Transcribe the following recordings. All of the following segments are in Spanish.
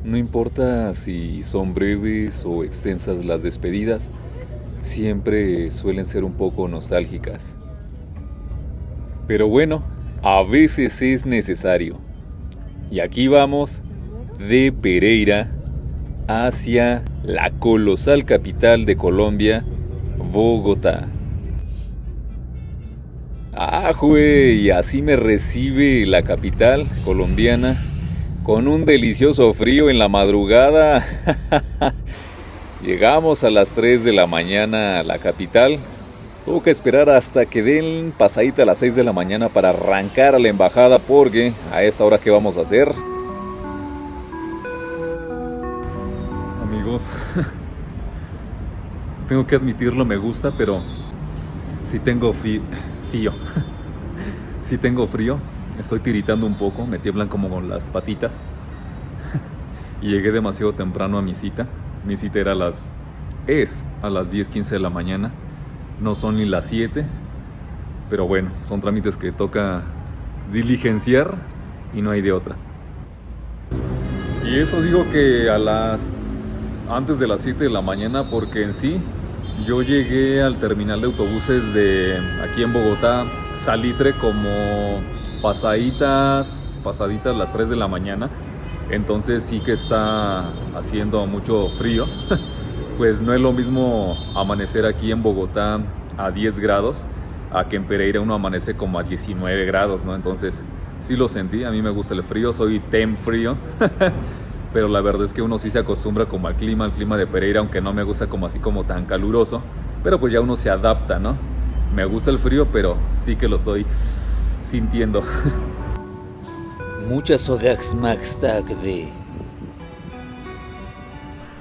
No importa si son breves o extensas las despedidas, siempre suelen ser un poco nostálgicas. Pero bueno, a veces es necesario. Y aquí vamos de Pereira hacia la colosal capital de Colombia, Bogotá. Ah, güey, así me recibe la capital colombiana con un delicioso frío en la madrugada. Llegamos a las 3 de la mañana a la capital. Tuve que esperar hasta que den pasadita a las 6 de la mañana para arrancar a la embajada porque a esta hora ¿qué vamos a hacer? Amigos, tengo que admitirlo, me gusta, pero sí tengo frío. Sí tengo frío, estoy tiritando un poco, me tiemblan como las patitas. Y llegué demasiado temprano a mi cita. Mi cita era es a las 10:15 de la mañana. No son ni las 7. Pero bueno, son trámites que toca diligenciar y no hay de otra. Y eso digo que antes de las 7 de la mañana, porque en sí yo llegué al terminal de autobuses de aquí en Bogotá, Salitre, como pasaditas las 3 de la mañana. Entonces sí que está haciendo mucho frío. Pues no es lo mismo amanecer aquí en Bogotá a 10 grados a que en Pereira uno amanece como a 19 grados, ¿no? Entonces sí lo sentí, a mí me gusta el frío, soy team frío. Pero la verdad es que uno sí se acostumbra como al clima de Pereira, aunque no me gusta como así como tan caluroso. Pero pues ya uno se adapta, ¿no? Me gusta el frío, pero sí que lo estoy sintiendo. Muchas horas más tarde.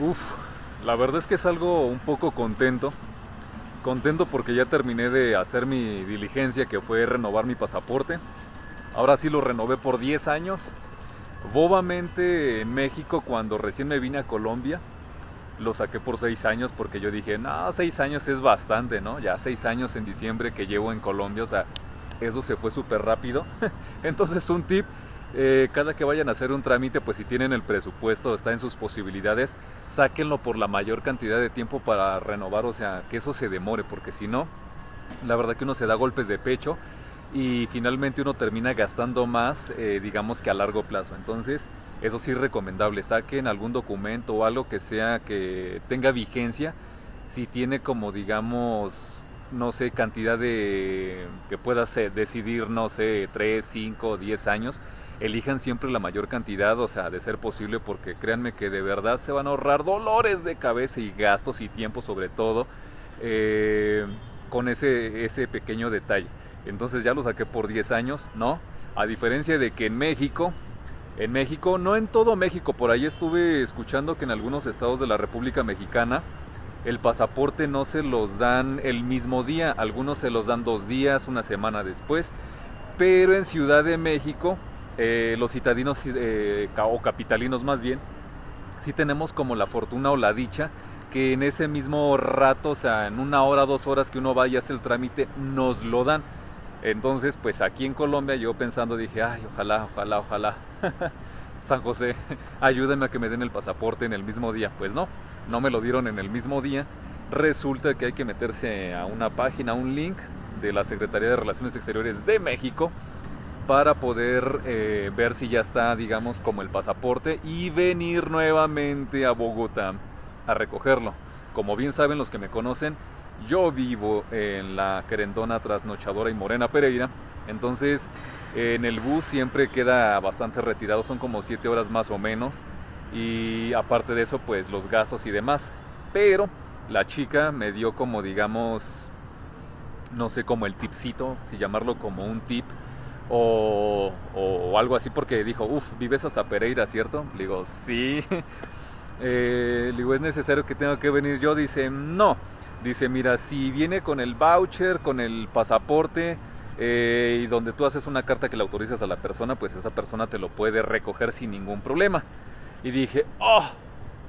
Uf, la verdad es que es algo un poco contento. Contento porque ya terminé de hacer mi diligencia, que fue renovar mi pasaporte. Ahora sí lo renové por 10 años. Bobamente en México, cuando recién me vine a Colombia, lo saqué por 6 años porque yo dije, no, 6 años es bastante, ¿no? Ya 6 años en diciembre que llevo en Colombia, o sea, eso se fue súper rápido. Entonces un tip, cada que vayan a hacer un trámite, pues si tienen el presupuesto, está en sus posibilidades, sáquenlo por la mayor cantidad de tiempo para renovar, o sea, que eso se demore, porque si no, la verdad que uno se da golpes de pecho y finalmente uno termina gastando más, digamos que a largo plazo. Entonces, eso sí es recomendable, saquen algún documento o algo que sea que tenga vigencia, si tiene como digamos, no sé, cantidad de que pueda decidir, no sé, 3 5 10 años, elijan siempre la mayor cantidad, o sea, de ser posible, porque créanme que de verdad se van a ahorrar dolores de cabeza y gastos y tiempo sobre todo, con ese pequeño detalle. Entonces ya lo saqué por 10 años, ¿no? A diferencia de que en México, no en todo México, por ahí estuve escuchando que en algunos estados de la República Mexicana el pasaporte no se los dan el mismo día, algunos se los dan 2 días, una semana después, pero en Ciudad de México, los citadinos o capitalinos más bien, sí tenemos como la fortuna o la dicha que en ese mismo rato, o sea, en 1 hora, 2 horas que uno vaya a hacer el trámite, nos lo dan. Entonces, pues aquí en Colombia yo pensando dije, ay, ojalá, San José, ayúdenme a que me den el pasaporte en el mismo día. Pues no, no me lo dieron en el mismo día. Resulta que hay que meterse a una página, a un link de la Secretaría de Relaciones Exteriores de México para poder ver si ya está, digamos, como el pasaporte y venir nuevamente a Bogotá a recogerlo. Como bien saben los que me conocen, yo vivo en la querendona, trasnochadora y morena Pereira. Entonces en el bus siempre queda bastante retirado, son como 7 horas más o menos. Y aparte de eso, pues los gastos y demás. Pero la chica me dio como, digamos, no sé, como el tipcito, si llamarlo como un tip o algo así, porque dijo, vives hasta Pereira, ¿cierto? Le digo, sí. Le digo, ¿es necesario que tenga que venir yo? Dice, no. Dice, mira, si viene con el voucher, con el pasaporte, y donde tú haces una carta que le autorizas a la persona, pues esa persona te lo puede recoger sin ningún problema. Y dije, oh,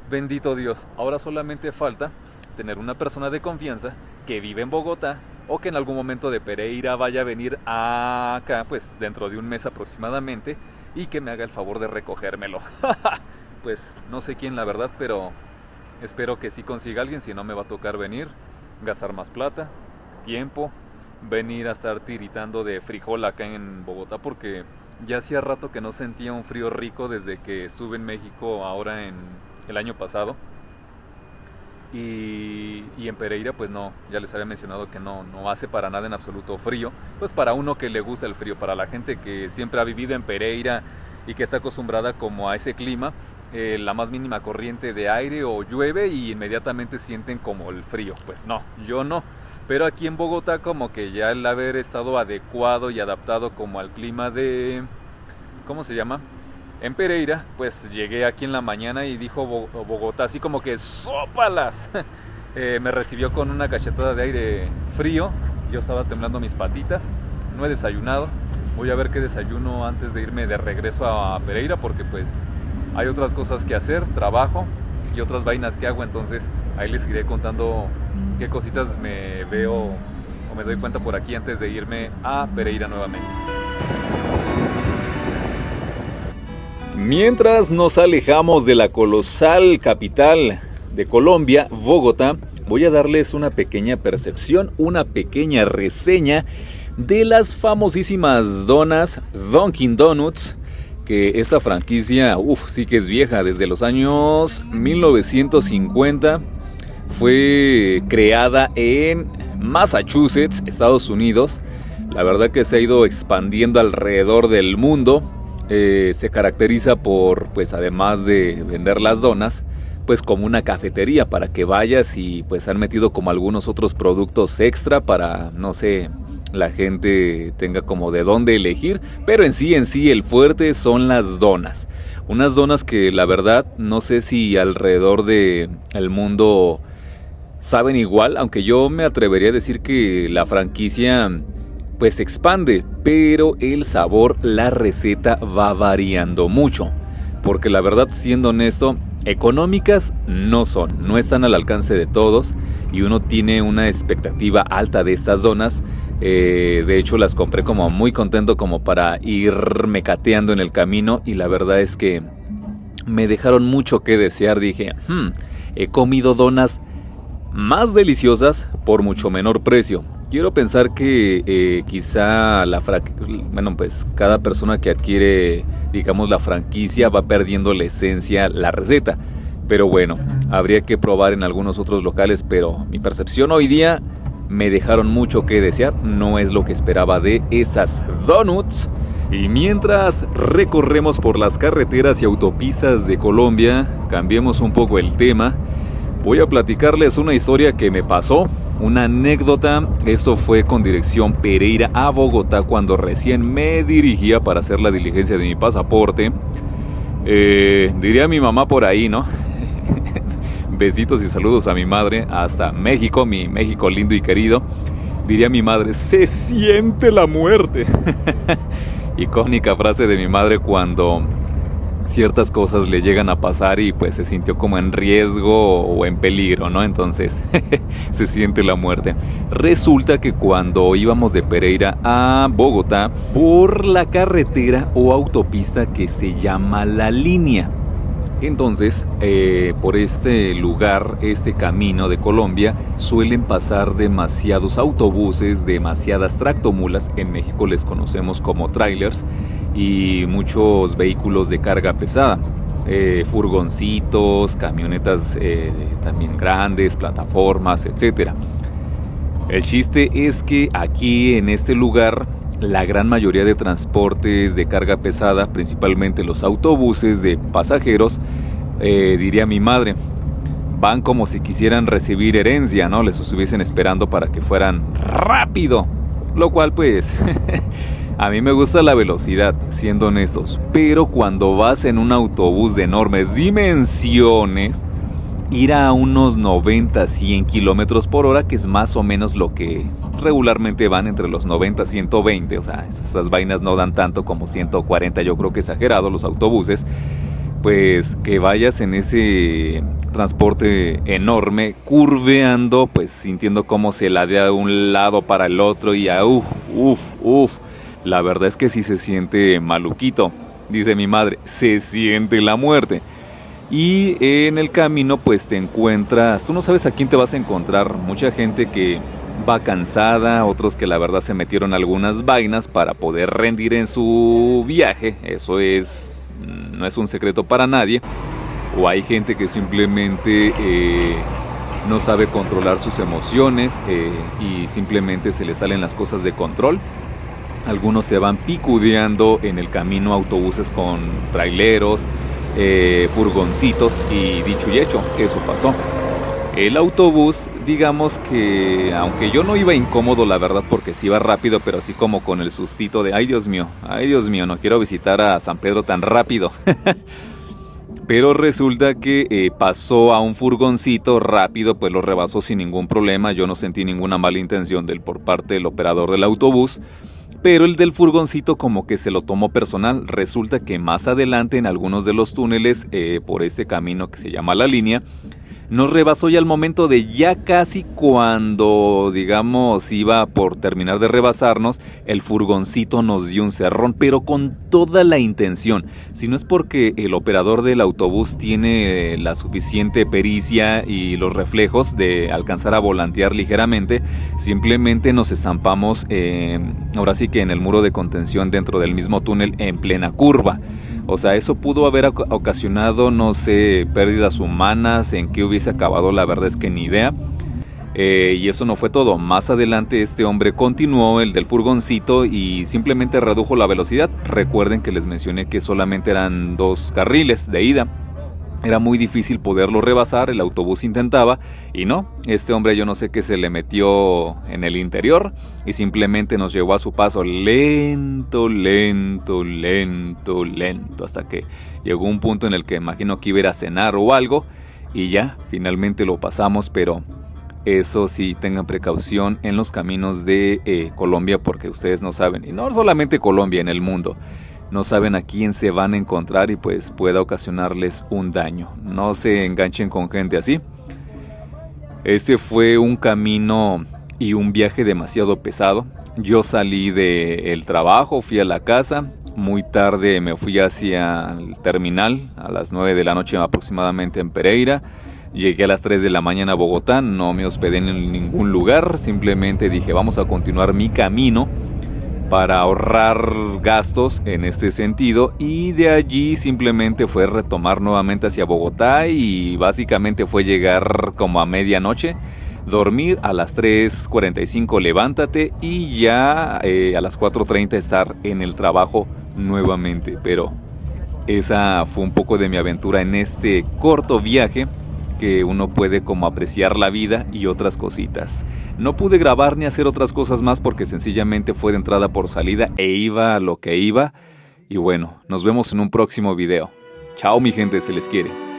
bendito Dios, ahora solamente falta tener una persona de confianza que vive en Bogotá o que en algún momento de Pereira vaya a venir acá, pues dentro de un mes aproximadamente, y que me haga el favor de recogérmelo. pues no sé quién la verdad, pero espero que sí consiga alguien, si no me va a tocar venir, gastar más plata, tiempo, venir a estar tiritando de frijol acá en Bogotá, porque ya hacía rato que no sentía un frío rico desde que estuve en México ahora en el año pasado. Y en Pereira pues no, ya les había mencionado que no hace para nada en absoluto frío. Pues para uno que le gusta el frío, para la gente que siempre ha vivido en Pereira y que está acostumbrada como a ese clima, la más mínima corriente de aire o llueve y inmediatamente sienten como el frío. Pues no, yo no. Pero aquí en Bogotá como que ya el haber estado adecuado y adaptado como al clima de... ¿cómo se llama? En Pereira, pues llegué aquí en la mañana y dijo Bogotá así como que ¡sópalas! Me recibió con una cachetada de aire frío. Yo estaba temblando mis patitas. No he desayunado. Voy a ver qué desayuno antes de irme de regreso a Pereira, porque pues hay otras cosas que hacer, trabajo y otras vainas que hago. Entonces ahí les iré contando qué cositas me veo o me doy cuenta por aquí antes de irme a Pereira nuevamente. Mientras nos alejamos de la colosal capital de Colombia, Bogotá, voy a darles una pequeña percepción, una pequeña reseña de las famosísimas donas Dunkin' Donuts, que esa franquicia, sí que es vieja, desde los años 1950, fue creada en Massachusetts, Estados Unidos. La verdad que se ha ido expandiendo alrededor del mundo. Se caracteriza por, pues además de vender las donas, pues como una cafetería para que vayas, y pues han metido como algunos otros productos extra para, no sé, la gente tenga como de dónde elegir, pero en sí el fuerte son las donas. Unas donas que la verdad no sé si alrededor de el mundo saben igual, aunque yo me atrevería a decir que la franquicia pues se expande, pero el sabor, la receta va variando mucho, porque la verdad, siendo honesto, económicas no están al alcance de todos, y uno tiene una expectativa alta de estas donas. De hecho las compré como muy contento, como para irme cateando en el camino, y la verdad es que me dejaron mucho que desear. Dije, he comido donas más deliciosas por mucho menor precio. Quiero pensar que quizá pues cada persona que adquiere, digamos, la franquicia va perdiendo la esencia, la receta. Pero bueno, habría que probar en algunos otros locales, pero mi percepción hoy día me dejaron mucho que desear. No es lo que esperaba de esas donuts. Y mientras recorremos por las carreteras y autopistas de Colombia, cambiemos un poco el tema. Voy a platicarles una historia que me pasó, una anécdota. Esto fue con dirección Pereira a Bogotá, cuando recién me dirigía para hacer la diligencia de mi pasaporte. Diría mi mamá por ahí, ¿no? Besitos y saludos a mi madre hasta México, mi México lindo y querido. Diría mi madre, se siente la muerte. Icónica frase de mi madre cuando ciertas cosas le llegan a pasar y pues se sintió como en riesgo o en peligro, ¿no? Entonces se siente la muerte. Resulta que cuando íbamos de Pereira a Bogotá, por la carretera o autopista que se llama La Línea, entonces por este lugar, este camino de Colombia, suelen pasar demasiados autobuses, demasiadas tractomulas. En México les conocemos como trailers, y muchos vehículos de carga pesada, furgoncitos, camionetas también grandes, plataformas, etc. El chiste es que aquí en este lugar, la gran mayoría de transportes de carga pesada, principalmente los autobuses de pasajeros, diría mi madre, van como si quisieran recibir herencia, ¿no? Les estuviesen esperando para que fueran rápido, lo cual pues a mí me gusta la velocidad, siendo honestos, pero cuando vas en un autobús de enormes dimensiones, ir a unos 90-100 kilómetros por hora, que es más o menos lo que regularmente van, entre los 90-120, o sea, esas vainas no dan tanto como 140, yo creo que exagerado los autobuses. Pues que vayas en ese transporte enorme, curveando, pues sintiendo cómo se ladea de un lado para el otro, y la verdad es que sí se siente maluquito. Dice mi madre, se siente la muerte. Y en el camino pues te encuentras, tú no sabes a quién te vas a encontrar, mucha gente que va cansada, otros que la verdad se metieron algunas vainas para poder rendir en su viaje, eso no es un secreto para nadie, o hay gente que simplemente no sabe controlar sus emociones y simplemente se le salen las cosas de control. Algunos se van picudeando en el camino, autobuses con traileros, furgoncitos, y dicho y hecho, eso pasó. El autobús, digamos que, aunque yo no iba incómodo la verdad porque sí iba rápido, pero así como con el sustito de ay Dios mío, no quiero visitar a San Pedro tan rápido. Pero resulta que pasó a un furgoncito rápido, pues lo rebasó sin ningún problema, yo no sentí ninguna mala intención por parte del operador del autobús. Pero el del furgoncito como que se lo tomó personal. Resulta que más adelante en algunos de los túneles por este camino que se llama La Línea, nos rebasó ya al momento de ya casi cuando, digamos, iba por terminar de rebasarnos, el furgoncito nos dio un cerrón, pero con toda la intención. Si no es porque el operador del autobús tiene la suficiente pericia y los reflejos de alcanzar a volantear ligeramente, simplemente nos estampamos, ahora sí que en el muro de contención dentro del mismo túnel en plena curva. O sea, eso pudo haber ocasionado, no sé, pérdidas humanas, en qué hubiese acabado, la verdad es que ni idea. Y eso no fue todo. Más adelante este hombre continuó, el del furgoncito, y simplemente redujo la velocidad. Recuerden que les mencioné que solamente eran 2 carriles de ida. Era muy difícil poderlo rebasar, el autobús intentaba y no, este hombre yo no sé qué se le metió en el interior y simplemente nos llevó a su paso lento, hasta que llegó un punto en el que imagino que iba a ir a cenar o algo y ya, finalmente lo pasamos, pero eso sí, tengan precaución en los caminos de Colombia porque ustedes no saben, y no solamente Colombia, en el mundo. No saben a quién se van a encontrar y pues pueda ocasionarles un daño. No se enganchen con gente así. Ese fue un camino y un viaje demasiado pesado. Yo salí del trabajo, fui a la casa. Muy tarde me fui hacia el terminal, a las 9 de la noche aproximadamente en Pereira. Llegué a las 3 de la mañana a Bogotá, no me hospedé en ningún lugar. Simplemente dije, vamos a continuar mi camino para ahorrar gastos en este sentido, y de allí simplemente fue retomar nuevamente hacia Bogotá y básicamente fue llegar como a medianoche, dormir a las 3:45, levántate y ya a las 4:30 estar en el trabajo nuevamente. Pero esa fue un poco de mi aventura en este corto viaje que uno puede como apreciar la vida y otras cositas. No pude grabar ni hacer otras cosas más porque sencillamente fue de entrada por salida e iba a lo que iba. Y bueno, nos vemos en un próximo video. Chao mi gente, se les quiere.